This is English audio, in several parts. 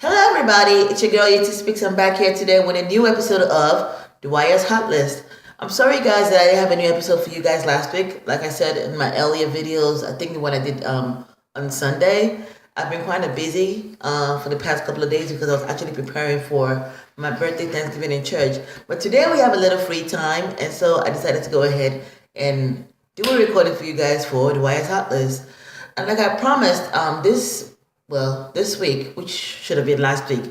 Hello, everybody. It's your girl Yeti Speaks. I'm back here today with a new episode of The Wire's Hot List. I'm sorry, guys, that I didn't have a new episode for you guys last week. Like I said in my earlier videos, I think the one I did on Sunday. I've been kind of busy for the past couple of days because I was actually preparing for my birthday Thanksgiving in church. But today we have a little free time, and so I decided to go ahead and do a recording for you guys for The Wire's Hot List. And like I promised, this week, which should have been last week,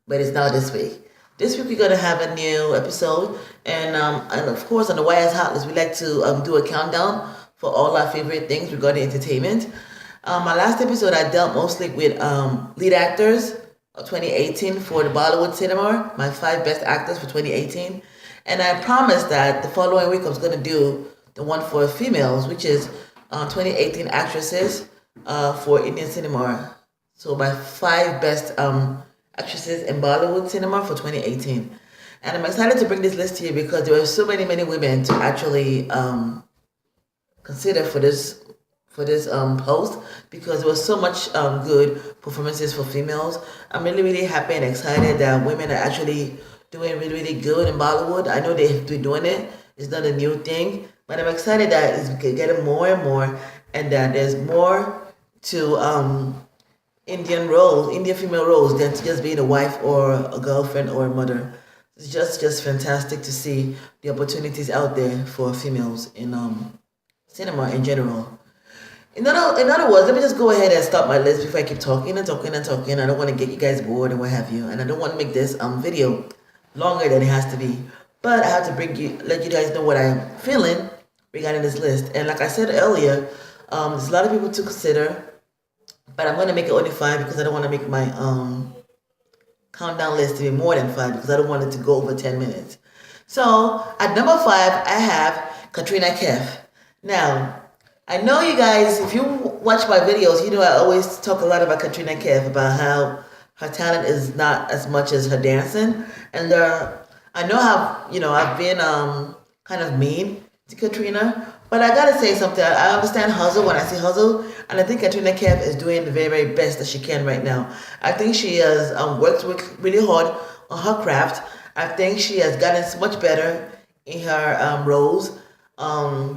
but it's now this week. This week we're gonna have a new episode, and of course on the Wire's Hot List we like to do a countdown for all our favorite things regarding entertainment. My last episode I dealt mostly with lead actors of 2018 for the Bollywood cinema, my 5 best actors for 2018, and I promised that the following week I was gonna do the one for females, which is 2018 actresses for Indian cinema. So my 5 best actresses in Bollywood cinema for 2018. And I'm excited to bring this list to you because there were so many women to actually consider for this post, because there was so much good performances for females. I'm really happy and excited that women are actually doing really good in Bollywood. I know they've been doing it. It's not a new thing, but I'm excited that it's getting more and more, and that there's more to Indian female roles, than to just being a wife or a girlfriend or a mother. It's just fantastic to see the opportunities out there for females in cinema in general. In other words, let me just go ahead and start my list before I keep talking and talking and talking. I don't want to get you guys bored and what have you, and I don't want to make this video longer than it has to be. But I have to let you guys know what I'm feeling regarding this list. And like I said earlier, there's a lot of people to consider. But I'm going to make it only 5 because I don't want to make my countdown list to be more than 5 because I don't want it to go over 10 minutes. So at number 5, I have Katrina Kaif. Now, I know you guys, if you watch my videos, you know I always talk a lot about Katrina Kaif, about how her talent is not as much as her dancing. And I know how, I've been kind of mean to Katrina. But I gotta say something. I understand hustle when I see hustle, and I think Katrina Kaif is doing the very best that she can right now. I think she has worked really hard on her craft. I think she has gotten so much better in her roles. I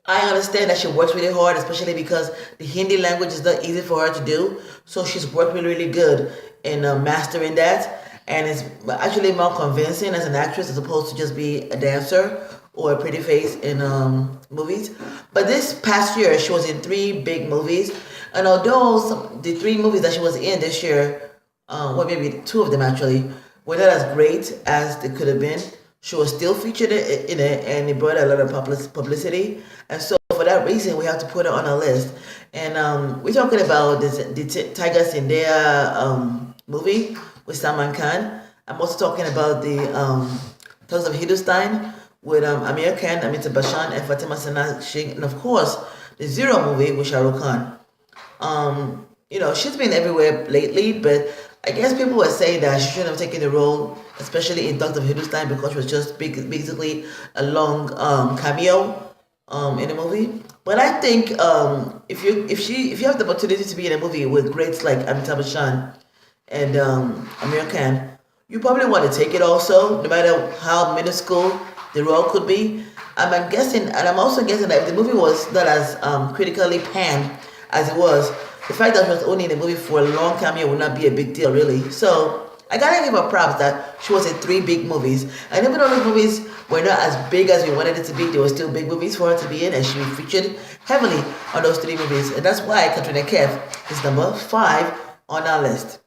understand that she works really hard, especially because the Hindi language is not easy for her to do. So she's worked really good in mastering that, and it's actually more convincing as an actress as opposed to just be a dancer or a pretty face in movies. But this past year, she was in 3 big movies. And although the 3 movies that she was in this year, maybe 2 of them actually, were not as great as they could have been, she was still featured in it, and it brought a lot of publicity. And so for that reason, we have to put her on our list. And we're talking about the Tiger Zindaya movie with Salman Khan. I'm also talking about the Thugs of Hindustan with Amir Khan, Amitabh Bachchan, and Fatima Sana Singh, and of course the Zero movie with Shah Rukh Khan. She's been everywhere lately, but I guess people were saying that she shouldn't have taken the role, especially in Thugs of Hindustan, because she was just basically a long cameo in the movie. But I think if you have the opportunity to be in a movie with greats like Amitabh Bachchan and Amir Khan, you probably want to take it also, no matter how minuscule the role could be. I'm guessing, and I'm also guessing that if the movie was not as critically panned as it was, the fact that she was only in the movie for a long cameo would not be a big deal, really. So I gotta give her props that she was in 3 big movies, and even though those movies were not as big as we wanted it to be, they were still big movies for her to be in, and she featured heavily on those 3 movies, and that's why Katrina Kaif is number 5 on our list.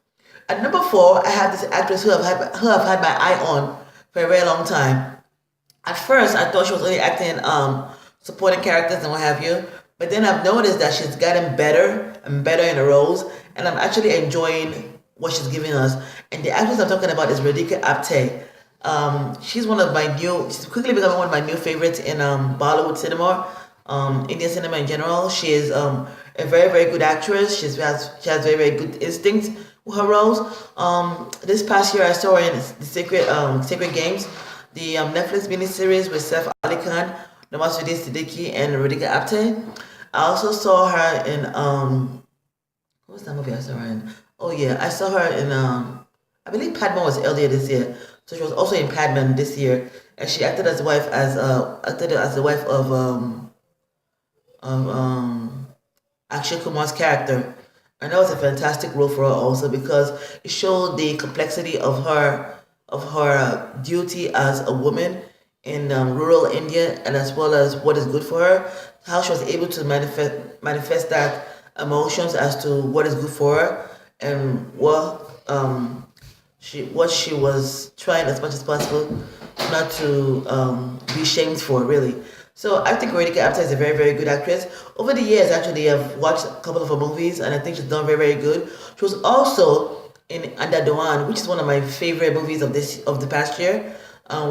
At number 4, I have this actress who I've had my eye on for a very long time. At first, I thought she was only acting supporting characters and what have you, but then I've noticed that she's gotten better and better in her roles, and I'm actually enjoying what she's giving us. And the actress I'm talking about is Radhika Apte. She's she's quickly becoming one of my new favorites in Bollywood cinema, Indian cinema in general. She is a very good actress. She has very good instincts with her roles. This past year, I saw her in the Sacred Games, the Netflix miniseries with Saif Ali Khan, Nawazuddin Siddiqui, and Radhika Apte. I also saw her in what was that movie I saw her in? Oh yeah, I saw her in I believe Padman was earlier this year. So she was also in Padman this year, and she acted as the wife of Akshay Kumar's character, and that was a fantastic role for her also because it showed the complexity of her duty as a woman in rural India, and as well as what is good for her, how she was able to manifest that emotions as to what is good for her and what she was trying as much as possible not to be shamed for, really. So I think Radhika Apte is a very, very good actress. Over the years, actually, I've watched a couple of her movies, and I think she's done very, very good. She was also in Under Dewan, which is one of my favorite movies of the past year,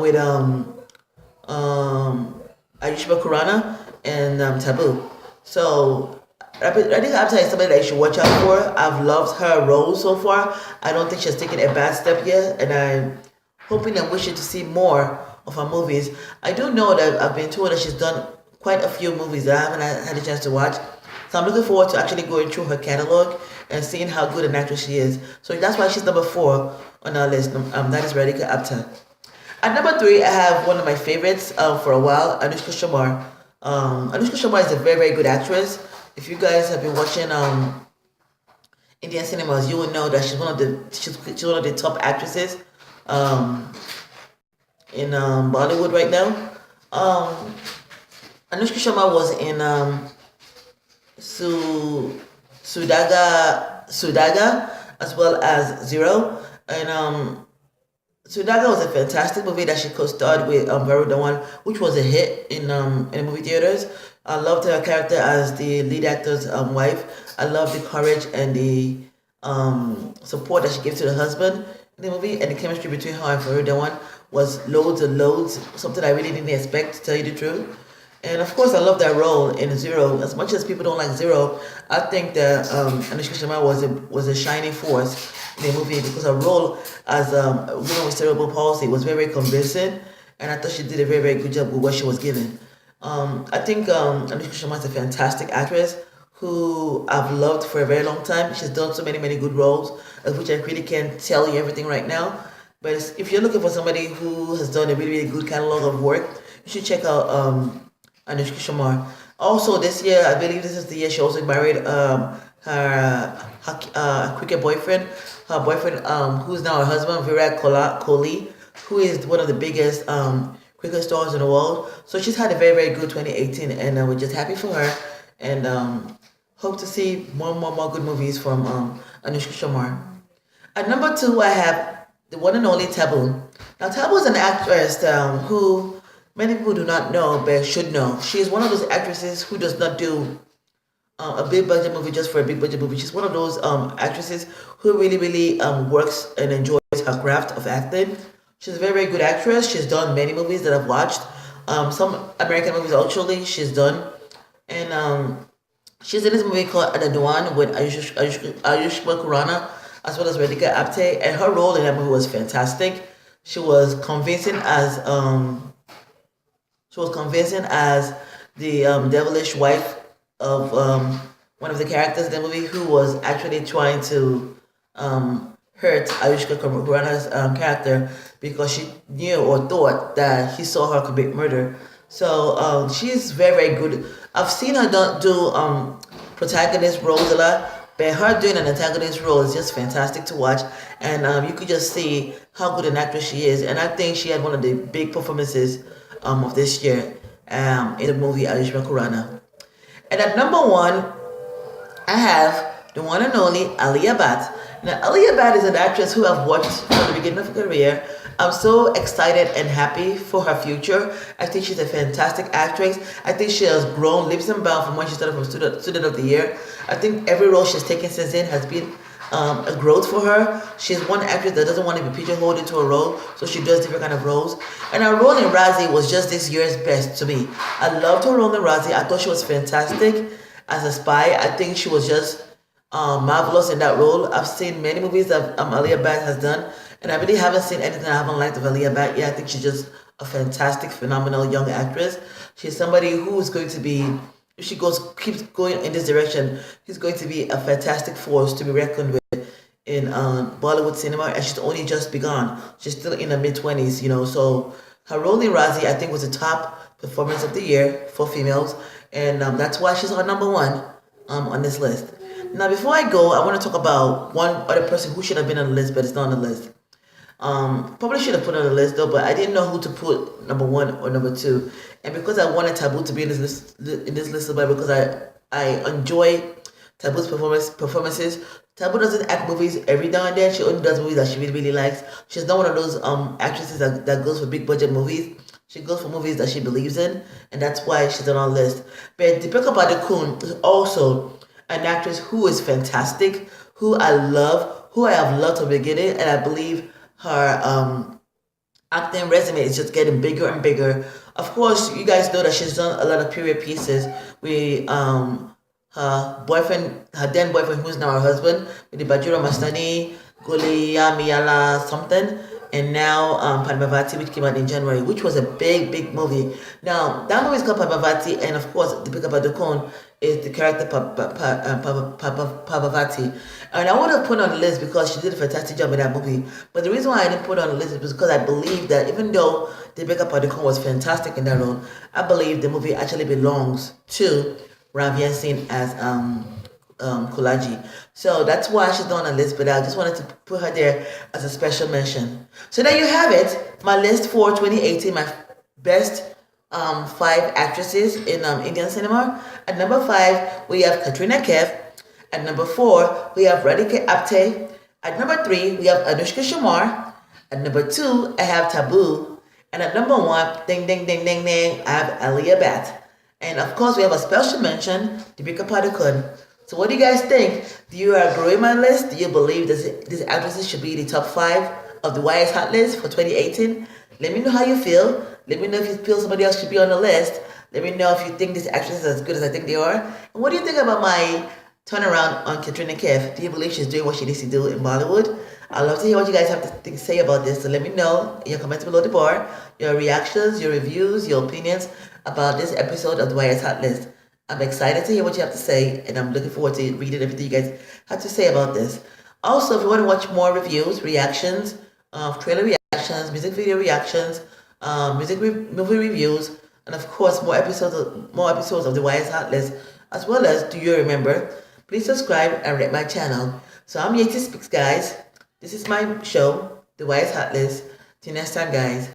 with um, Ayushma Khurrana and Taboo. So I think Apta is somebody that you should watch out for. I've loved her role so far. I don't think she's taken a bad step yet, and I'm hoping and wishing to see more of her movies. I do know that I've been told that she's done quite a few movies that I haven't had a chance to watch. So I'm looking forward to actually going through her catalog and seeing how good an actress she is. So that's why she's number 4 on our list. That is Radhika Apte. At number 3, I have one of my favorites for a while, Anushka Sharma. Anushka Sharma is a very, very good actress. If you guys have been watching Indian cinemas, you will know that she's one of the top actresses um, in Bollywood right now. Um, Anushka Sharma was in Sudaga as well as Zero, and Sudaga was a fantastic movie that she co-starred with Varun Dhawan, which was a hit in the movie theaters. I loved her character as the lead actor's wife. I loved the courage and the support that she gave to the husband in the movie, and the chemistry between her and Varun Dhawan was loads and loads. Something I really didn't expect, to tell you the truth. And of course, I love that role in Zero. As much as people don't like Zero, I think that Anushka Sharma was a shining force in the movie because her role as a woman with cerebral palsy was very, very convincing, and I thought she did a very, very good job with what she was given. I think Anushka Sharma is a fantastic actress who I've loved for a very long time. She's done so many, many good roles, of which I really can't tell you everything right now. But if you're looking for somebody who has done a really, really good catalog of work, you should check out Anushka Sharma. Also, this year, I believe this is the year she also married her cricket boyfriend, who's now her husband, Kohli, who is one of the biggest cricket stars in the world. So she's had a very, very good 2018, and we're just happy for her, and hope to see more good movies from Anushka Sharma. At number 2, I have the one and only Taboo. Now, Taboo is an actress who many people do not know but should know. She is one of those actresses who does not do a big budget movie just for a big budget movie. She's one of those actresses who really, really works and enjoys her craft of acting. She's a very, very good actress. She's done many movies that I've watched. Some American movies actually she's done. And she's in this movie called Adaduan with Ayushma Khurrana as well as Radhika Apte. And her role in that movie was fantastic. She was convincing as the devilish wife of one of the characters in the movie who was actually trying to hurt Ayushka Khurrana's character because she knew or thought that he saw her commit murder. So she's very, very good. I've seen her do protagonist roles a lot, but her doing an antagonist role is just fantastic to watch. And you could just see how good an actress she is. And I think she had one of the big performances of this year in the movie Ayushma Khurrana. And at number 1, I have the one and only Aliyah Bhatt. Now, Aliyah Bhatt is an actress who I've watched from the beginning of her career. I'm so excited and happy for her future. I think she's a fantastic actress. I think she has grown leaps and bounds from when she started from Student of the Year. I think every role she's taken since then has been a growth for her. She's one actress that doesn't want to be pigeonholed into a role, so she does different kind of roles. And her role in Razi was just this year's best to me. I loved her role in Razi. I thought she was fantastic as a spy. I think she was just marvelous in that role. I've seen many movies that Aliyah Bhatt has done, and I really haven't seen anything I haven't liked of Aliyah Bhatt yet. I think she's just a fantastic, phenomenal young actress. She's somebody who is going to be if she keeps going in this direction, she's going to be a fantastic force to be reckoned with in Bollywood cinema, and she's only just begun. She's still in her mid 20s, So her role in Razi, I think, was the top performance of the year for females, and that's why she's our number one on this list. Now, before I go, I want to talk about one other person who should have been on the list, but it's not on the list. Probably should have put on the list though, but I didn't know who to put number one or number two. And because I wanted Taboo to be in this list as well, because I enjoy Taboo's performances. Taboo doesn't act movies every now and then. She only does movies that she really, really likes. She's not one of those actresses that goes for big budget movies. She goes for movies that she believes in, and that's why she's on our list. But Deepika Padukone is also an actress who is fantastic, who I love, who I have loved from the beginning, and I believe her acting resume is just getting bigger and bigger. Of course, you guys know that she's done a lot of period pieces with her boyfriend, her then boyfriend, who's now her husband, with the Bajura Mastani, Guliya Miyala something, and now Padmavati, which came out in January, which was a big, big movie. Now, that movie is called Padmavati, and of course, Deepika Padukone is the character Padmavati. And I would have put on the list because she did a fantastic job in that movie. But the reason why I didn't put her on the list is because I believe that even though Deepika Padukone was fantastic in that role, I believe the movie actually belongs to Ravyan Singh as Kulaji. So that's why she's not on the list, but I just wanted to put her there as a special mention. So there you have it, my list for 2018, my best 5 actresses in Indian cinema. At number 5, we have Katrina Kaif. At number 4, we have Radhika Apte. At number 3, we have Anushka Sharma. At number 2, I have Taboo. And at number 1, ding, ding, ding, ding, ding, I have Alia Bhatt. And of course, we have a special mention, Deepika Padukone. So what do you guys think? Do you agree with my list? Do you believe these actresses should be the top 5 of the YS Hot List for 2018? Let me know how you feel. Let me know if you feel somebody else should be on the list. Let me know if you think these actresses are as good as I think they are. And what do you think about my turnaround on Katrina Kaif? Do you believe she's doing what she needs to do in Bollywood? I'd love to hear what you guys have to say about this. So let me know in your comments below the bar, your reactions, your reviews, your opinions about this episode of the YS Hot List. I'm excited to hear what you have to say, and I'm looking forward to reading everything you guys have to say about this. Also, if you want to watch more reviews, reactions, trailer reactions, music video reactions, movie reviews, and of course more episodes of the YS Hot List, as well as Do You Remember? Please subscribe and rate my channel. So I'm Yeti Speaks, guys. This is my show, the YS Hot List. Till next time, guys.